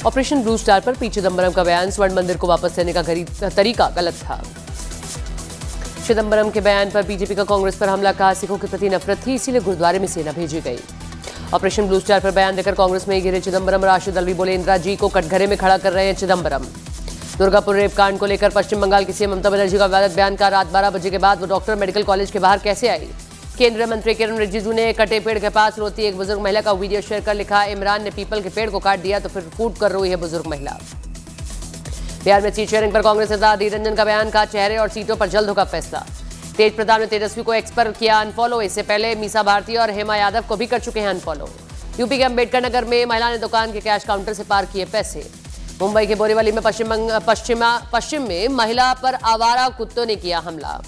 Operation blue star पर P Chidambaram का बयान, स्वर्ण मंदिर को वापस लेने का तरीका गलत था। चिदंबरम के बयान पर बीजेपी का कांग्रेस पर हमला, कहा सिखों के प्रति नफरत थी इसीलिए गुरुद्वारे में सेना भेजी गई। ऑपरेशन ब्लू स्टार पर बयान देकर कांग्रेस में ही गिरे चिदंबरम, राशिद अल्वी बोले इंदिरा जी को कटघरे में खड़ा कर रहे हैं चिदंबरम। दुर्गापुर रेप कांड को लेकर पश्चिम बंगाल की सीएम ममता बनर्जी का विवादित बयान, का रात 12 बजे के बाद वो डॉक्टर मेडिकल कॉलेज के बाहर कैसे आई। केंद्रीय मंत्री किरण रिजिजू ने कटे पेड़ के पास रोती एक बुजुर्ग महिला का वीडियो शेयर कर लिखा, इमरान ने पीपल के पेड़ को काट दिया तो फिर फूट कर रोई है बुजुर्ग महिला। बिहार में सीट शेयरिंग पर कांग्रेस नेता अधीर रंजन का बयान, का चेहरे और सीटों पर जल्द होगा फैसला। तेज प्रताप ने तेजस्वी को एक्स पर किया अनफॉलो, इससे पहले मीसा भारती और हेमा यादव को भी कर चुके हैं अनफॉलो। यूपी के अंबेडकर नगर में महिला ने दुकान के कैश काउंटर से पार किए पैसे। मुंबई के बोरीवली में पश्चिम में महिला पर आवारा कुत्तों ने किया हमला।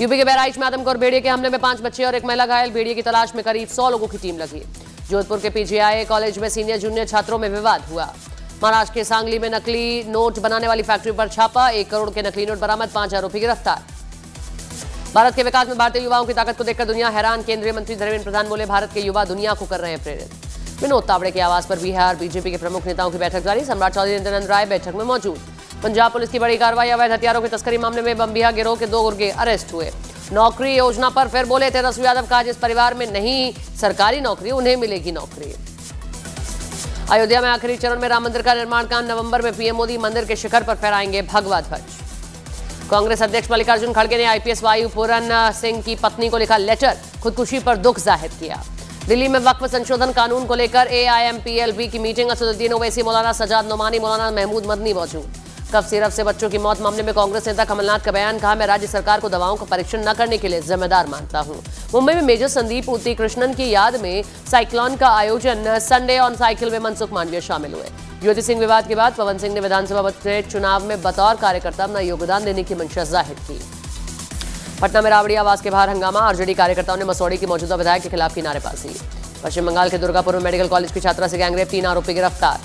यूपी के बहराइच में आतंक और भेड़िए के हमले में 5 बच्चे और एक महिला घायल, भेड़िए की तलाश में करीब 100 लोगों की टीम लगी। जोधपुर के पीजीआई कॉलेज में सीनियर जूनियर छात्रों में विवाद हुआ। महाराष्ट्र के सांगली में नकली नोट बनाने वाली फैक्ट्री पर छापा, 1 करोड़ के नकली नोट बरामद, 5 आरोपी गिरफ्तार। भारत के विकास में भारतीय युवाओं की ताकत को देखकर दुनिया हैरान, केंद्रीय मंत्री धर्मेंद्र प्रधान बोले भारत के युवा दुनिया को कर रहे हैं प्रेरित। विनोद तावड़े के आवास पर बिहार बीजेपी के प्रमुख नेताओं की बैठक जारी, सम्राट चौधरी नित्यानंद राय बैठक में मौजूद। पंजाब पुलिस की बड़ी कार्रवाई, अवैध हथियारों की तस्करी मामले में बम्बिहा गिरोह के 2 गुर्गे अरेस्ट हुए। नौकरी योजना पर फिर बोले तेजस्वी यादव, कहा जिस परिवार में नहीं सरकारी नौकरी उन्हें मिलेगी नौकरी। अयोध्या में आखिरी चरण में राम मंदिर का निर्माण काम, नवंबर में पीएम मोदी मंदिर के शिखर पर फहराएंगे भगवा ध्वज। कांग्रेस अध्यक्ष मल्लिकार्जुन खड़गे ने आईपीएस वायु पूरन सिंह की पत्नी को लिखा लेटर, खुदकुशी पर दुख जाहिर किया। दिल्ली में वक्फ संशोधन कानून को लेकर एआईएमपीएलबी की मीटिंग, असदुद्दीन ओवैसी, मौलाना सजाद नोमानी, मौलाना महमूद मदनी मौजूद। कफ सिरप से बच्चों की मौत मामले में कांग्रेस नेता कमलनाथ का बयान, कहा मैं राज्य सरकार को दवाओं का परीक्षण न करने के लिए जिम्मेदार मानता हूं। मुंबई में मेजर संदीप उती कृष्णन की याद में साइक्लोन का आयोजन, संडे ऑन साइकिल में मनसुख मांडविया शामिल हुए। ज्योति सिंह विवाद के बाद पवन सिंह ने विधानसभा चुनाव में बतौर कार्यकर्ता अपना योगदान देने की मंशा जाहिर की। पटना में राबड़ी आवास के बाहर हंगामा, आरजेडी कार्यकर्ताओं ने मसौड़ी की मौजूदा विधायक के खिलाफ की नारेबाजी। पश्चिम बंगाल के दुर्गापुर में मेडिकल कॉलेज की छात्रा से गैंगरेप, 3 आरोपी गिरफ्तार।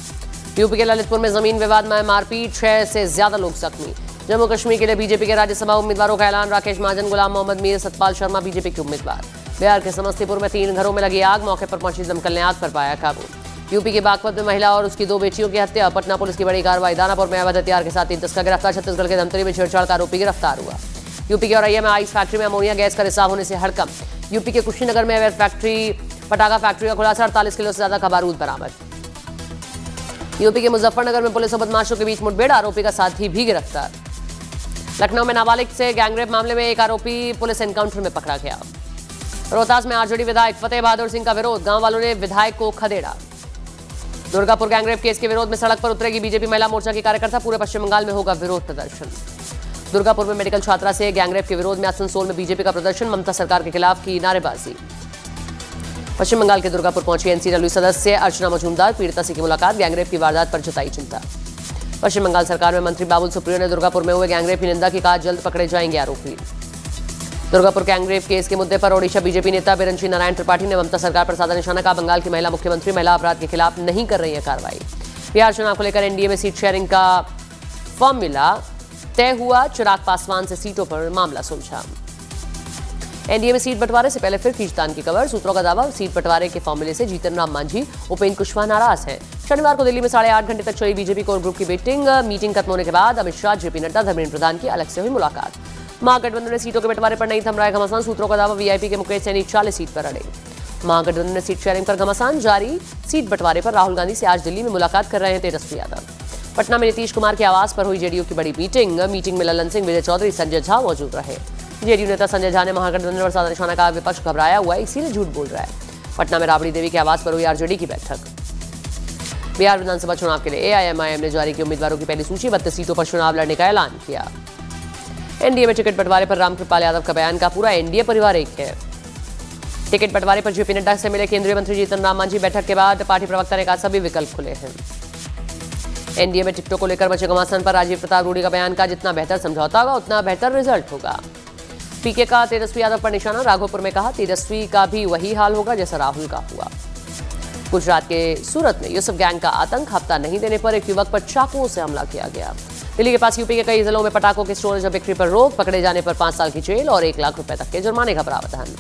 यूपी के ललितपुर में जमीन विवाद में मारपीट, 6 से ज्यादा लोग जख्मी। जम्मू कश्मीर के लिए बीजेपी के राज्यसभा उम्मीदवारों का ऐलान, राकेश महाजन, गुलाम मोहम्मद मीर, सतपाल शर्मा बीजेपी के उम्मीदवार। बिहार के समस्तीपुर में 3 घरों में लगी आग, मौके पर पहुंची दमकल ने आग पर पाया काबू। यूपी के बागपत में महिला और उसकी 2 बेटियों की हत्या, पटना पुलिस की बड़ी कार्रवाई। दानापुर में अवैध हथियार के साथ 3 तस्कर गिरफ्तार। छत्तीसगढ़ के धमतरी में छेड़छाड़ का आरोपी गिरफ्तार हुआ। यूपी के औरैया में आइस फैक्ट्री में अमोनिया गैस का रिसाव होने से हड़कंप। यूपी के कुशीनगर में अवैध पटाखा फैक्ट्री का खुलासा, 48 किलो से ज्यादा का बारूद बरामद। यूपी के मुजफ्फरनगर में पुलिस और बदमाशों के बीच मुठभेड़, आरोपी का साथी भी गिरफ्तार। लखनऊ में नाबालिग से गैंगरेप मामले में एक आरोपी पुलिस एनकाउंटर में पकड़ा गया। रोहतास में आरजेडी विधायक फतेह बहादुर सिंह का विरोध, गांव वालों ने विधायक को खदेड़ा। दुर्गापुर गैंगरेप केस के विरोध में सड़क पर उतरेगी बीजेपी महिला मोर्चा की कार्यकर्ता, पूरे पश्चिम बंगाल में होगा विरोध प्रदर्शन। दुर्गापुर में मेडिकल छात्रा से गैंगरेप के विरोध में आसनसोल में बीजेपी का प्रदर्शन, ममता सरकार के खिलाफ की नारेबाजी। पश्चिम बंगाल के दुर्गापुर पहुंची एनसीडब्ल्यू सदस्य अर्चना मजूमदार, पीड़िता से की मुलाकात, गैंगरेप की वारदात पर जताई चिंता। पश्चिम बंगाल सरकार में मंत्री बाबुल सुप्रियो ने दुर्गापुर में हुए गैंगरेप की निंदा की, कहा जल्द पकड़े जाएंगे आरोपी। दुर्गापुर गैंगरेप केस के मुद्दे पर ओडिशा बीजेपी नेता बिरंची नारायण त्रिपाठी ने ममता सरकार पर साधा निशाना, कहा बंगाल की महिला मुख्यमंत्री महिला अपराध के खिलाफ नहीं कर रही है कार्रवाई। बिहार चुनाव को लेकर एनडीए में सीट शेयरिंग का फॉर्मूला तय हुआ, चिराग पासवान से सीटों पर मामला सुलझा। एनडीए में सीट बंटवारे से पहले फिर खींचतान की खबर, सूत्रों का दावा सीट बंटवारे के फॉर्मूले से जीतन राम मांझी, उपेंद्र कुशवाहा नाराज हैं। शनिवार को दिल्ली में 8.5 घंटे तक चली बीजेपी कोर ग्रुप की मीटिंग खत्म होने के बाद अमित शाह, जेपी नड्डा, धर्मेंद्र प्रधान की अलग से हुई मुलाकात। महागठबंधन ने सीटों के बंटवारे पर नहीं थम रहा है घमासान, सूत्रों का दावा वीआईपी के मुकेश सैनी 40 सीट पर अड़े। महागठबंधन ने सीट शेयरिंग पर घमासान जारी, सीट बंटवारे पर राहुल गांधी से आज दिल्ली में मुलाकात कर रहे हैं तेजस्वी यादव। पटना में नीतीश कुमार के आवास पर हुई जेडीयू की बड़ी मीटिंग में ललन सिंह, विजय चौधरी, संजय झा मौजूद रहे। जेडीयू नेता संजय झा ने महागठबंधन पर साधा निशाना, कहा विपक्ष घबराया हुआ है इसीलिए झूठ बोल रहा है। पटना में राबड़ी देवी के आवास पर हुई आरजेडी की बैठक। बिहार विधानसभा चुनाव के लिए एआईएमआईएम ने जारी की उम्मीदवारों की पहली सूची, 32 सीटों पर चुनाव लड़ने का ऐलान किया। एनडीए में टिकट बंटवारे पर रामकृपाल यादव का बयान, का पूरा एनडीए परिवार एक है। टिकट बंटवारे पर जेपी नड्डा से मिले केंद्रीय मंत्री जीतन राम मांझी, बैठक के बाद पार्टी प्रवक्ता ने कहा सभी विकल्प खुले हैं। एनडीए में टिकटों को लेकर मचे घमासान पर राजीव प्रताप रूडी का बयान, का जितना बेहतर समझौता होगा उतना बेहतर रिजल्ट होगा। पीके का तेजस्वी यादव पर निशाना, राघोपुर में कहा तेजस्वी का भी वही हाल होगा जैसा राहुल का हुआ। गुजरात के सूरत में यूसुफ गैंग का आतंक, हफ्ता नहीं देने पर एक युवक पर चाकुओं से हमला किया गया। दिल्ली के पास यूपी के कई जिलों में पटाखों के स्टोरेज और बिक्री पर रोक, पकड़े जाने पर 5 साल की जेल और 1 लाख रुपए तक के जुर्माने का प्रावधान।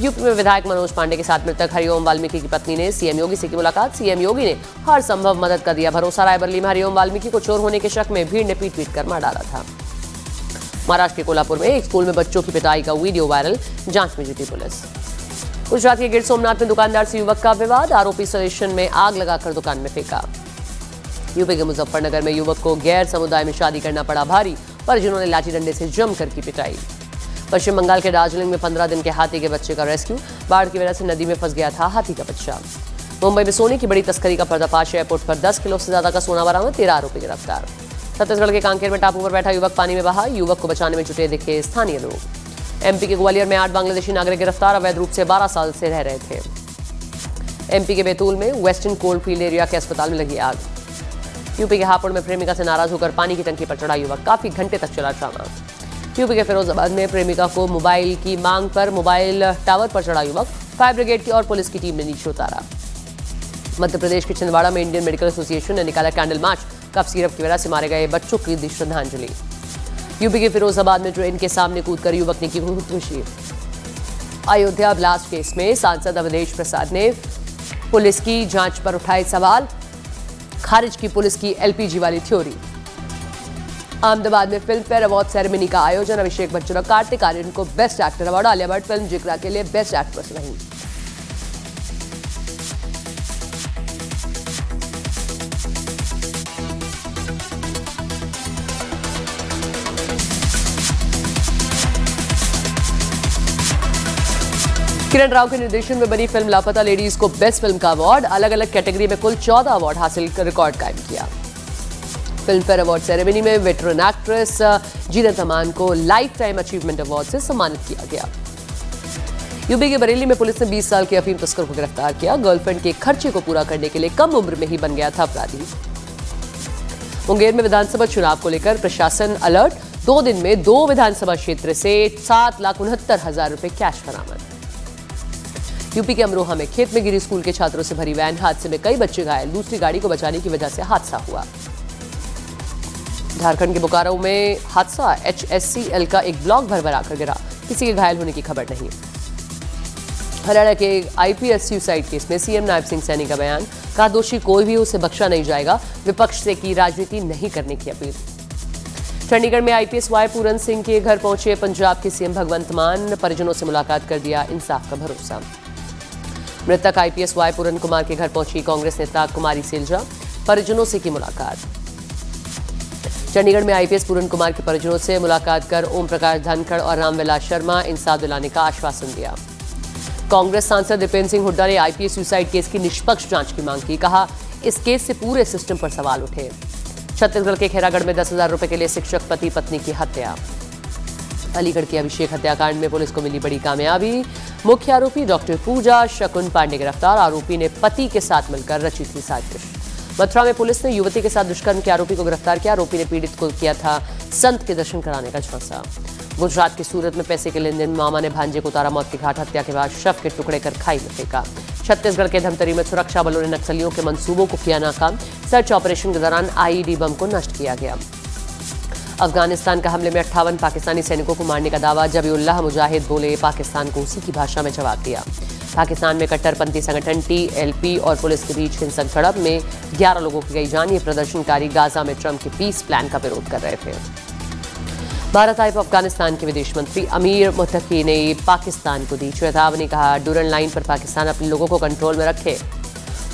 यूपी में विधायक मनोज पांडे के साथ मृतक हरिओम वाल्मीकि की पत्नी ने सीएम योगी से की मुलाकात। सीएम योगी ने हर संभव मदद का दिया भरोसा। रायबरेली में हरिओम वाल्मीकि को चोर होने के शक में भीड़ ने पीट कर मार डाला था। महाराष्ट्र के कोल्हापुर में एक स्कूल में बच्चों की पिटाई का वीडियो वायरल, जांच में जुटी पुलिस। गुजरात के गिर सोमनाथ में दुकानदार से युवक का विवाद, आरोपी स्टेशन में आग लगाकर दुकान में फेंका। यूपी के मुजफ्फरनगर में युवक को गैर समुदाय में शादी करना पड़ा भारी, परिजनों ने लाठी डंडे से जमकर की पिटाई। पश्चिम बंगाल के दार्जिलिंग में 15 दिन के हाथी के बच्चे का रेस्क्यू, बाढ़ की वजह से नदी में फंस गया था हाथी का बच्चा। मुंबई में सोने की बड़ी तस्करी का पर्दाफाश, एयरपोर्ट पर 10 किलो से ज्यादा का सोना बरामद, 13 आरोपी गिरफ्तार। छत्तीसगढ़ के कांकेर में टापू पर बैठा युवक पानी में बहा, युवक को बचाने में जुटे दिखे स्थानीय लोग। एमपी के ग्वालियर में 8 बांग्लादेशी नागरिक गिरफ्तार, अवैध रूप से 12 साल से रह रहे थे। एमपी के बैतूल में वेस्टर्न कोलफील्ड एरिया के अस्पताल में लगी आग। यूपी के हापुड़ में प्रेमिका से नाराज होकर पानी की टंकी पर चढ़ा युवक, काफी घंटे तक चला ड्रामा। यूपी के फिरोजाबाद में प्रेमिका को मोबाइल की मांग पर मोबाइल टावर पर चढ़ा युवक, फायर ब्रिगेड की और पुलिस की टीम ने नीचे उतारा। मध्य प्रदेश के छिंदवाड़ा में इंडियन मेडिकल एसोसिएशन ने निकाला कैंडल मार्च, कफ सिरप की वजह से मारे गए बच्चों की दी श्रद्धांजलि। यूपी के फिरोजाबाद में ट्रेन के सामने कूदकर युवक ने की खुदकुशी। अयोध्या ब्लास्ट केस में सांसद अवधेश प्रसाद ने पुलिस की जांच पर उठाए सवाल, खारिज की पुलिस की एलपीजी वाली थ्योरी। अहमदाबाद में फिल्म फेयर अवार्ड सेरेमनी का आयोजन, अभिषेक बच्चन और कार्तिक आर्यन को best actor award, Alia Bhatt film Jigra के लिए बेस्ट एक्ट्रेस रही। किरण राव के निर्देशन में बनी फिल्म लापता लेडीज को बेस्ट फिल्म का अवार्ड, अलग अलग कैटेगरी में कुल 14 अवार्ड हासिल कर रिकॉर्ड कायम किया। फिल्म फेयर अवार्ड सेरेमनी में वेटरन एक्ट्रेस जीनत अमान को लाइफ टाइम अचीवमेंट अवार्ड से सम्मानित किया गया। यूपी के बरेली में पुलिस ने 20 साल के अफीम तस्कर को गिरफ्तार किया, गर्लफ्रेंड के खर्चे को पूरा करने के लिए कम उम्र में ही बन गया था अपराधी। मुंगेर में विधानसभा चुनाव को लेकर प्रशासन अलर्ट, 2 दिन में 2 विधानसभा क्षेत्र से 7,69,000 रुपए कैश बरामद। यूपी के अमरोहा में खेत में गिरी स्कूल के छात्रों से भरी वैन, हादसे में कई बच्चे घायल, दूसरी गाड़ी को बचाने की वजह से हादसा हुआ। झारखंड के बोकारो में हादसा, HSCL का एक ब्लॉक भर आकर गिरा, किसी के घायल होने की खबर नहीं। हरियाणा के IPS सुसाइड केस में सीएम नायब सिंह सैनी का बयान, कहा दोषी कोई भी उसे बख्शा नहीं जाएगा, विपक्ष से की राजनीति नहीं करने की अपील। चंडीगढ़ में IPS वाई पूरन सिंह के घर पहुंचे पंजाब के सीएम भगवंत मान, परिजनों से मुलाकात कर दिया इंसाफ का भरोसा। मृतक IPS वाई पूरन कुमार के घर पहुंची कांग्रेस नेता कुमारी सैलजा, परिजनों से की मुलाकात। चंडीगढ़ में IPS पूरन कुमार के परिजनों से मुलाकात कर ओम प्रकाश धनखड़ और रामविलास शर्मा इंसाफ दिलाने का आश्वासन दिया। कांग्रेस सांसद दीपेंद्र सिंह हुड्डा ने IPS सुसाइड केस की निष्पक्ष जांच की मांग की, कहा इस केस से पूरे सिस्टम पर सवाल उठे। छत्तीसगढ़ के खैरागढ़ में 10,000 रुपए के लिए शिक्षक पति पत्नी की हत्या। अलीगढ़ के अभिषेक हत्याकांड में पुलिस को मिली बड़ी कामयाबी, मुख्य आरोपी डॉक्टर पूजा शकुन पांडे गिरफ्तार, आरोपी ने पति के साथ मिलकर रची थी साजिश। मथुरा में पुलिस ने युवती के साथ दुष्कर्म के आरोपी को गिरफ्तार किया, आरोपी ने पीड़ित को किया था संत के दर्शन कराने का झांसा। गुजरात के सूरत में पैसे के लेनदेन में मामा ने भांजे को उतारा मौत की घाट, हत्या के बाद शव के टुकड़े कर खाई में फेंका। छत्तीसगढ़ के धमतरी में सुरक्षा बलों ने नक्सलियों के मंसूबों को किया नाकाम, सर्च ऑपरेशन के दौरान IED बम को नष्ट किया गया। अफगानिस्तान का हमले में 58 पाकिस्तानी सैनिकों को मारने का दावा, जबीउल्लाह मुजाहिद बोले, पाकिस्तान को उसी की भाषा में जवाब दिया। पाकिस्तान में कट्टरपंथी संगठन TLP और पुलिस के बीच हिंसक झड़प में 11 लोगों की गई जान। ये प्रदर्शनकारी गाजा में ट्रंप के पीस प्लान का विरोध कर रहे थे। भारत आए अफगानिस्तान के विदेश मंत्री अमीर मुत्तकी ने पाकिस्तान को दी चेतावनी, कहा डूरन लाइन पर पाकिस्तान अपने लोगों को कंट्रोल में रखे।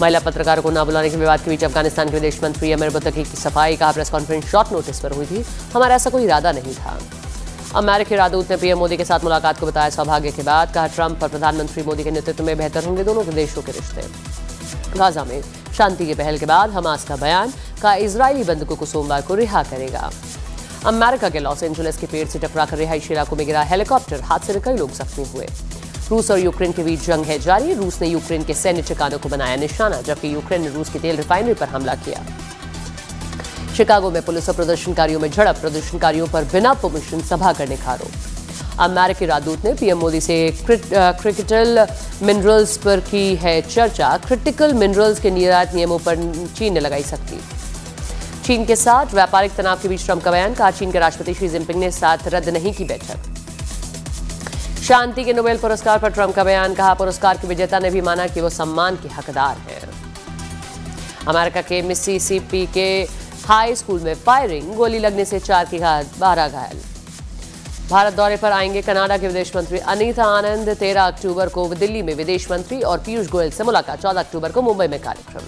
महिला पत्रकारों को न बुलाने के विवाद के बीच अफगानिस्तान के विदेश मंत्री अमीर मुत्तकी की सफाई, कहा प्रेस कॉन्फ्रेंस शॉर्ट नोटिस पर हुई थी, हमारा ऐसा कोई इरादा नहीं था। अमेरिकी राजदूत ने PM मोदी के साथ मुलाकात को बताया सौभाग्य के बाद, कहा ट्रंप और प्रधानमंत्री मोदी के नेतृत्व में बेहतर होंगे दोनों के देशों के रिश्ते। गाजा में शांति की पहल के बाद हमास का बयान, कहा इजरायली बंधकों को सोमवार को रिहा करेगा। अमेरिका के लॉस एंजलिस के पेड़ से टकराकर रिहायशी इलाकों में गिरा हेलीकॉप्टर, हादसे में कई लोग जख्मी हुए। रूस और यूक्रेन के बीच जंग है जारी, रूस ने यूक्रेन के सैन्य ठिकानों को बनाया निशाना, जबकि यूक्रेन ने रूस की तेल रिफाइनरी पर हमला किया। शिकागो में पुलिस और प्रदर्शनकारियों में झड़प, प्रदर्शनकारियों पर बिना परमिशन सभा करने का आरोप। अमेरिकी राजदूत ने PM मोदी से क्रिटिकल मिनरल्स पर की है चर्चा, क्रिटिकल मिनरल्स के निर्यात नियमों पर चीन ने लगाई सख्ती। चीन के साथ व्यापारिक तनाव के बीच ट्रंप का बयान, कहा चीन के राष्ट्रपति शी जिनपिंग ने साथ रद्द नहीं की बैठक। शांति के नोबेल पुरस्कार पर ट्रंप का बयान, कहा पुरस्कार के विजेता ने भी माना कि वो सम्मान के हकदार हैं। अमेरिका के मिसिसिपी के हाई स्कूल में फायरिंग, गोली लगने से 4 की घात, 12 घायल। भारत दौरे पर आएंगे कनाडा के विदेश मंत्री अनीता आनंद। 13 अक्टूबर को दिल्ली में विदेश मंत्री और पीयूष गोयल से मुलाकात। 14 अक्टूबर को मुंबई में कार्यक्रम।